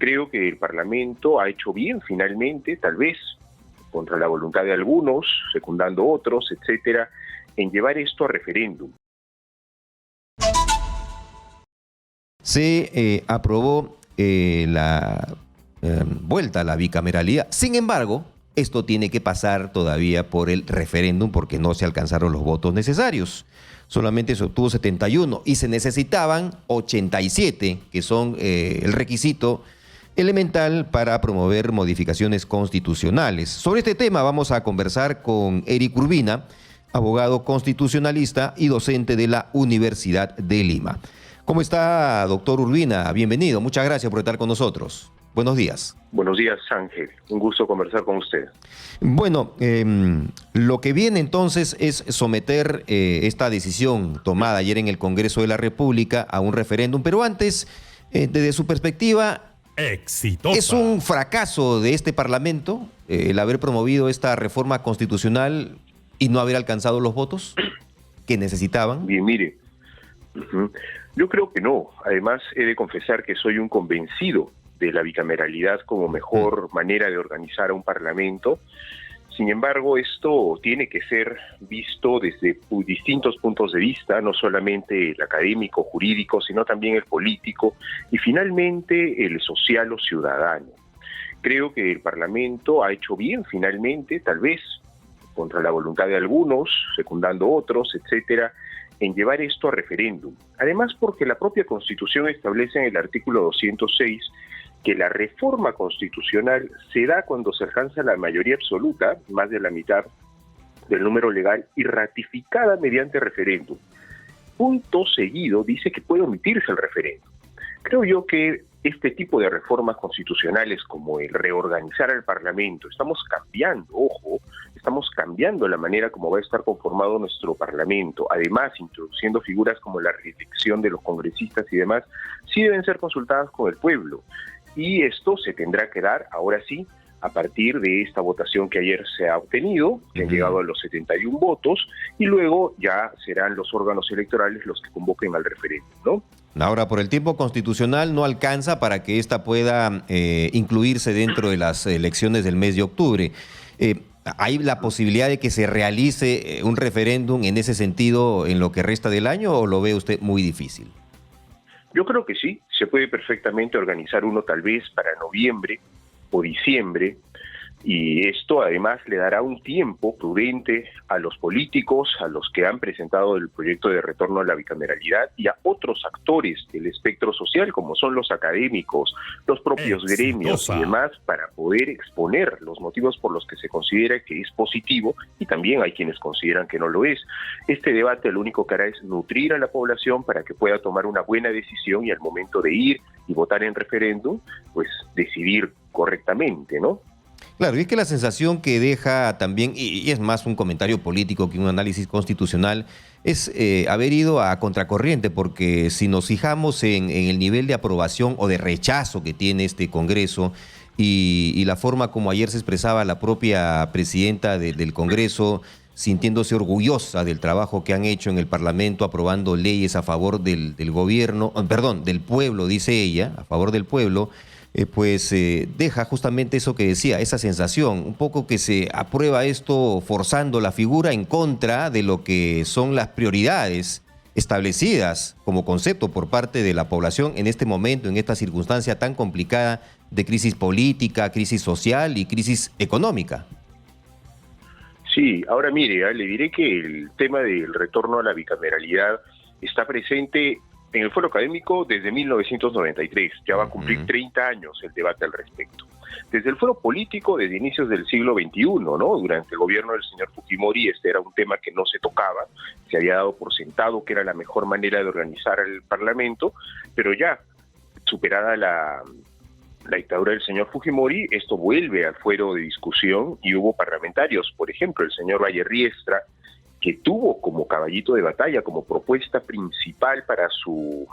Creo que el Parlamento ha hecho bien finalmente, tal vez contra la voluntad de algunos, secundando otros, etcétera, en llevar esto a referéndum. Se aprobó la vuelta a la bicameralidad. Sin embargo, esto tiene que pasar todavía por el referéndum porque no se alcanzaron los votos necesarios. Solamente se obtuvo 71 y se necesitaban 87, que son el requisito elemental para promover modificaciones constitucionales. Sobre este tema vamos a conversar con Eric Urbina, abogado constitucionalista y docente de la Universidad de Lima. ¿Cómo está, doctor Urbina? Bienvenido. Muchas gracias por estar con nosotros. Buenos días. Buenos días, Ángel. Un gusto conversar con usted. Bueno, lo que viene entonces es someter esta decisión tomada ayer en el Congreso de la República a un referéndum, pero antes, desde su perspectiva, exitosa. ¿Es un fracaso de este Parlamento el haber promovido esta reforma constitucional y no haber alcanzado los votos que necesitaban? Bien, mire, yo creo que no. Además, he de confesar que soy un convencido de la bicameralidad como mejor manera de organizar a un Parlamento. Sin embargo, esto tiene que ser visto desde distintos puntos de vista, no solamente el académico, jurídico, sino también el político y finalmente el social o ciudadano. Creo que el Parlamento ha hecho bien finalmente, tal vez contra la voluntad de algunos, secundando otros, etcétera, en llevar esto a referéndum. Además, porque la propia Constitución establece en el artículo 206 que la reforma constitucional se da cuando se alcanza la mayoría absoluta, más de la mitad del número legal, y ratificada mediante referéndum. Punto seguido dice que puede omitirse el referéndum. Creo yo que este tipo de reformas constitucionales, como el reorganizar al Parlamento, estamos cambiando la manera como va a estar conformado nuestro Parlamento. Además, introduciendo figuras como la reelección de los congresistas y demás, sí deben ser consultadas con el pueblo. Y esto se tendrá que dar, ahora sí, a partir de esta votación que ayer se ha obtenido, que han llegado a los 71 votos, y luego ya serán los órganos electorales los que convoquen al referéndum, ¿no? Ahora, por el tiempo constitucional no alcanza para que esta pueda incluirse dentro de las elecciones del mes de octubre. ¿Hay la posibilidad de que se realice un referéndum en ese sentido en lo que resta del año o lo ve usted muy difícil? Yo creo que sí, se puede perfectamente organizar uno tal vez para noviembre o diciembre, y esto además le dará un tiempo prudente a los políticos, a los que han presentado el proyecto de retorno a la bicameralidad y a otros actores del espectro social, como son los académicos, los propios gremios y demás, para poder exponer los motivos por los que se considera que es positivo, y también hay quienes consideran que no lo es. Este debate lo único que hará es nutrir a la población para que pueda tomar una buena decisión y al momento de ir y votar en referéndum, pues decidir correctamente, ¿no? Claro, y es que la sensación que deja también, y es más un comentario político que un análisis constitucional, es haber ido a contracorriente, porque si nos fijamos en el nivel de aprobación o de rechazo que tiene este Congreso y la forma como ayer se expresaba la propia presidenta del Congreso, sintiéndose orgullosa del trabajo que han hecho en el Parlamento, aprobando leyes a favor del gobierno, perdón, del pueblo, dice ella, a favor del pueblo, deja justamente eso que decía, esa sensación, un poco que se aprueba esto forzando la figura en contra de lo que son las prioridades establecidas como concepto por parte de la población en este momento, en esta circunstancia tan complicada de crisis política, crisis social y crisis económica. Sí, ahora mire, le diré que el tema del retorno a la bicameralidad está presente en el foro académico desde 1993, ya va a cumplir 30 años el debate al respecto. Desde el foro político, desde inicios del siglo XXI, ¿no? Durante el gobierno del señor Fujimori, este era un tema que no se tocaba, se había dado por sentado que era la mejor manera de organizar el Parlamento, pero ya, superada la dictadura del señor Fujimori, esto vuelve al fuero de discusión y hubo parlamentarios, por ejemplo, el señor Valle Riestra, que tuvo como caballito de batalla, como propuesta principal para su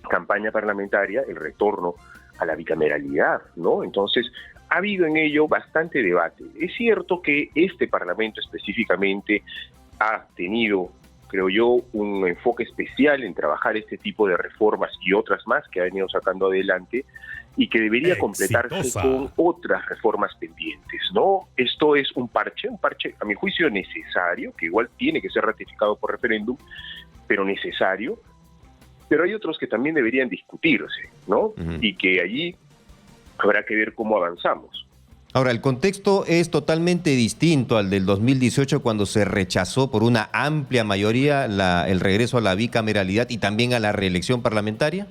campaña parlamentaria, el retorno a la bicameralidad, ¿no? Entonces, ha habido en ello bastante debate. Es cierto que este Parlamento específicamente ha tenido creo yo, un enfoque especial en trabajar este tipo de reformas y otras más que ha venido sacando adelante y que debería completarse con otras reformas pendientes, ¿no? Esto es un parche a mi juicio necesario, que igual tiene que ser ratificado por referéndum, pero necesario, pero hay otros que también deberían discutirse, ¿no? Y que allí habrá que ver cómo avanzamos. Ahora, el contexto es totalmente distinto al del 2018 cuando se rechazó por una amplia mayoría el regreso a la bicameralidad y también a la reelección parlamentaria.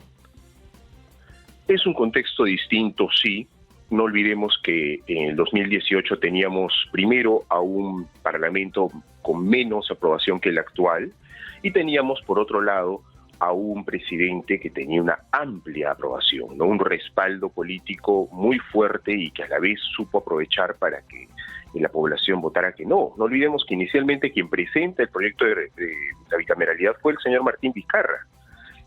Es un contexto distinto, sí. No olvidemos que en el 2018 teníamos primero a un parlamento con menos aprobación que el actual y teníamos por otro lado a un presidente que tenía una amplia aprobación, ¿no? Un respaldo político muy fuerte y que a la vez supo aprovechar para que la población votara que no. No olvidemos que inicialmente quien presenta el proyecto de la bicameralidad fue el señor Martín Vizcarra,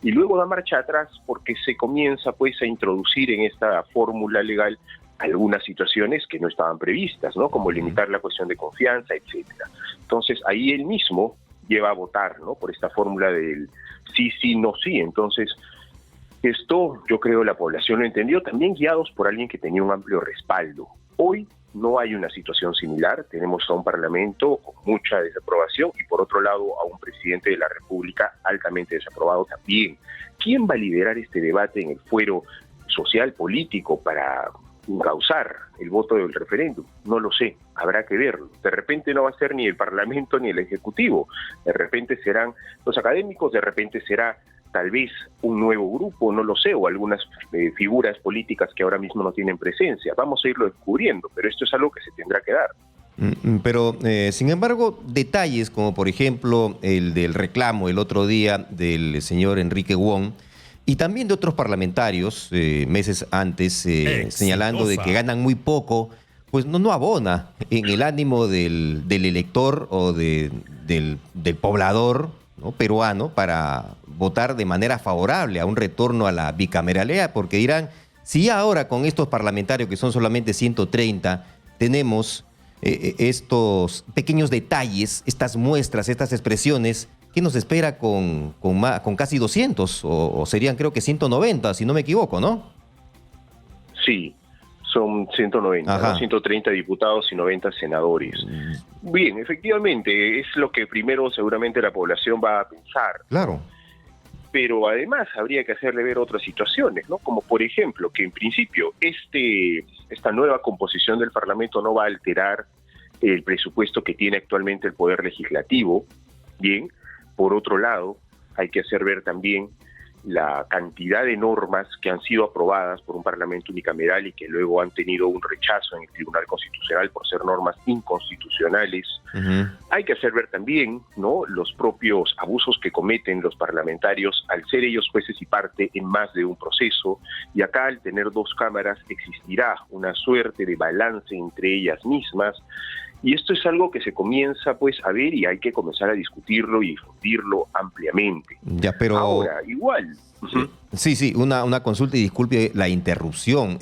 y luego da marcha atrás porque se comienza pues a introducir en esta fórmula legal algunas situaciones que no estaban previstas, ¿no? Como limitar la cuestión de confianza, etcétera. Entonces ahí él mismo lleva a votar, ¿no? Por esta fórmula del sí, sí, no, sí. Entonces, esto yo creo la población lo entendió, también guiados por alguien que tenía un amplio respaldo. Hoy no hay una situación similar, tenemos a un parlamento con mucha desaprobación y por otro lado a un presidente de la República altamente desaprobado también. ¿Quién va a liderar este debate en el fuero social, político, para causar el voto del referéndum? No lo sé, habrá que verlo. De repente no va a ser ni el Parlamento ni el Ejecutivo, de repente serán los académicos, de repente será tal vez un nuevo grupo, no lo sé, o algunas figuras políticas que ahora mismo no tienen presencia. Vamos a irlo descubriendo, pero esto es algo que se tendrá que dar. Pero, sin embargo, detalles como por ejemplo el del reclamo el otro día del señor Enrique Wong, y también de otros parlamentarios meses antes señalando de que ganan muy poco, pues no abona en el ánimo del elector o del poblador, ¿no?, peruano para votar de manera favorable a un retorno a la bicameralidad, porque dirán, si ahora con estos parlamentarios que son solamente 130 tenemos estos pequeños detalles, estas muestras, estas expresiones, ¿qué nos espera con casi 200? O serían creo que 190, si no me equivoco, ¿no? Sí, son 190, ¿no? 130 diputados y 90 senadores. Bien, efectivamente, es lo que primero seguramente la población va a pensar. Claro. Pero además habría que hacerle ver otras situaciones, ¿no? Como por ejemplo, que en principio esta nueva composición del Parlamento no va a alterar el presupuesto que tiene actualmente el Poder Legislativo. Bien, por otro lado, hay que hacer ver también la cantidad de normas que han sido aprobadas por un Parlamento unicameral y que luego han tenido un rechazo en el Tribunal Constitucional por ser normas inconstitucionales. Hay que hacer ver también, ¿no?, los propios abusos que cometen los parlamentarios al ser ellos jueces y parte en más de un proceso, y acá al tener dos cámaras existirá una suerte de balance entre ellas mismas. Y esto es algo que se comienza pues a ver y hay que comenzar a discutirlo y difundirlo ampliamente. Ya, pero ahora, igual. Sí, una consulta y disculpe la interrupción.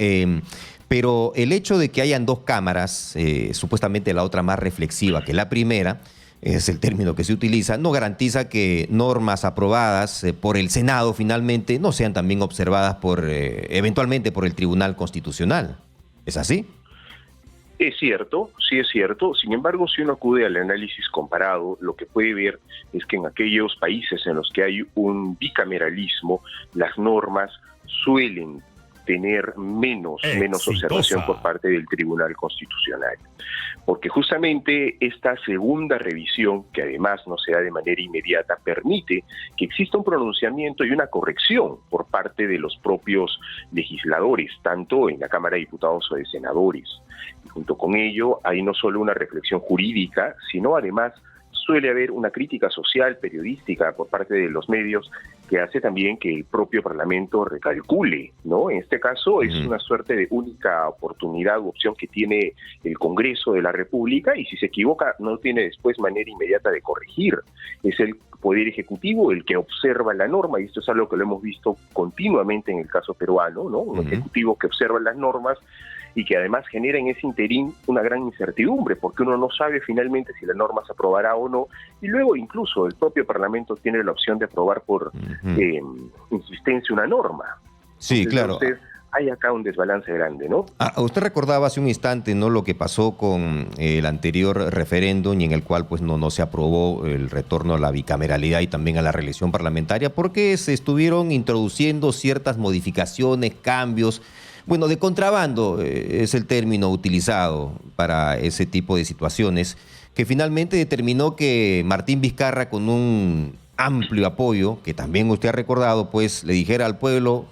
Pero el hecho de que hayan dos cámaras, supuestamente la otra más reflexiva que la primera, es el término que se utiliza, no garantiza que normas aprobadas por el Senado finalmente no sean también observadas eventualmente por el Tribunal Constitucional. ¿Es así? Es cierto, sí es cierto. Sin embargo, si uno acude al análisis comparado, lo que puede ver es que en aquellos países en los que hay un bicameralismo, las normas suelen tener menos observación por parte del Tribunal Constitucional. Porque justamente esta segunda revisión, que además no se da de manera inmediata, permite que exista un pronunciamiento y una corrección por parte de los propios legisladores, tanto en la Cámara de Diputados o de Senadores. Y junto con ello hay no solo una reflexión jurídica, sino además suele haber una crítica social, periodística por parte de los medios que hace también que el propio Parlamento recalcule, ¿no? En este caso es una suerte de única oportunidad u opción que tiene el Congreso de la República y si se equivoca no tiene después manera inmediata de corregir. Es el Poder Ejecutivo el que observa la norma y esto es algo que lo hemos visto continuamente en el caso peruano, ¿no? Un ejecutivo que observa las normas y que además genera en ese interín una gran incertidumbre, porque uno no sabe finalmente si la norma se aprobará o no, y luego incluso el propio Parlamento tiene la opción de aprobar por insistencia una norma. Sí, claro. Entonces, hay acá un desbalance grande, ¿no? Usted recordaba hace un instante, ¿no?, lo que pasó con el anterior referéndum y en el cual pues no se aprobó el retorno a la bicameralidad y también a la reelección parlamentaria porque se estuvieron introduciendo ciertas modificaciones, cambios, bueno, de contrabando es el término utilizado para ese tipo de situaciones, que finalmente determinó que Martín Vizcarra, con un amplio apoyo, que también usted ha recordado, pues le dijera al pueblo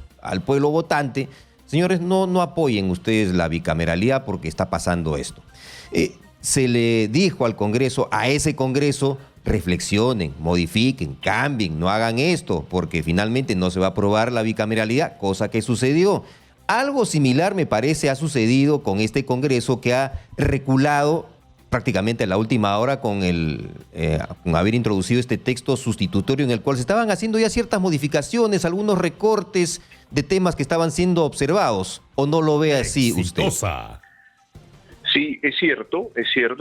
votante: señores, no apoyen ustedes la bicameralidad porque está pasando esto. Se le dijo al Congreso, a ese Congreso: reflexionen, modifiquen, cambien, no hagan esto, porque finalmente no se va a aprobar la bicameralidad, cosa que sucedió. Algo similar, me parece, ha sucedido con este Congreso, que ha reculado prácticamente a la última hora con haber introducido este texto sustitutorio en el cual se estaban haciendo ya ciertas modificaciones, algunos recortes de temas que estaban siendo observados. ¿O no lo ve así usted? Sí, es cierto,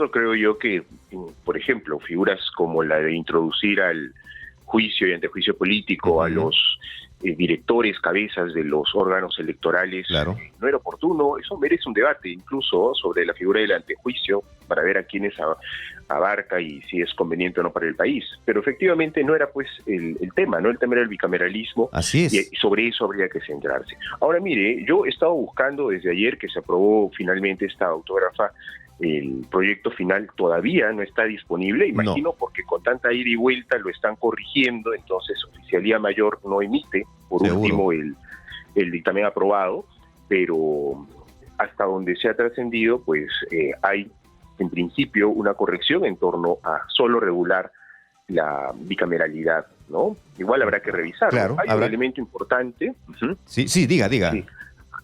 creo yo que, por ejemplo, figuras como la de introducir al juicio y antejuicio político a los directores, cabezas de los órganos electorales, claro, no era oportuno. Eso merece un debate incluso sobre la figura del antejuicio para ver a quiénes abarca y si es conveniente o no para el país. Pero efectivamente no era pues el tema, ¿no? El tema era el bicameralismo. Así es. Y sobre eso habría que centrarse. Ahora mire, yo he estado buscando desde ayer que se aprobó finalmente esta autógrafa. El proyecto final todavía no está disponible, imagino, porque con tanta ida y vuelta lo están corrigiendo, entonces Oficialía Mayor no emite, por último, el dictamen aprobado, pero hasta donde se ha trascendido, pues hay en principio una corrección en torno a solo regular la bicameralidad, ¿no? Igual habrá que revisarlo. Claro, hay un elemento importante. Sí, diga. Sí.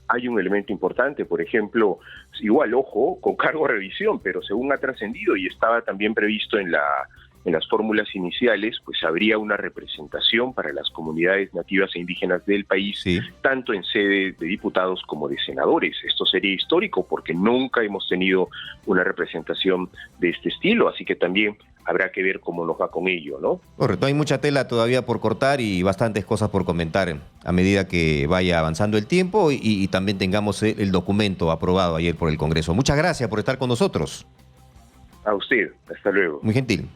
Hay un elemento importante, por ejemplo, igual, ojo, con cargo a revisión, pero según ha trascendido y estaba también previsto en las fórmulas iniciales, pues habría una representación para las comunidades nativas e indígenas del país, tanto en sede de diputados como de senadores. Esto sería histórico porque nunca hemos tenido una representación de este estilo, así que también habrá que ver cómo nos va con ello, ¿no? Correcto, hay mucha tela todavía por cortar y bastantes cosas por comentar a medida que vaya avanzando el tiempo y también tengamos el documento aprobado ayer por el Congreso. Muchas gracias por estar con nosotros. A usted, hasta luego. Muy gentil.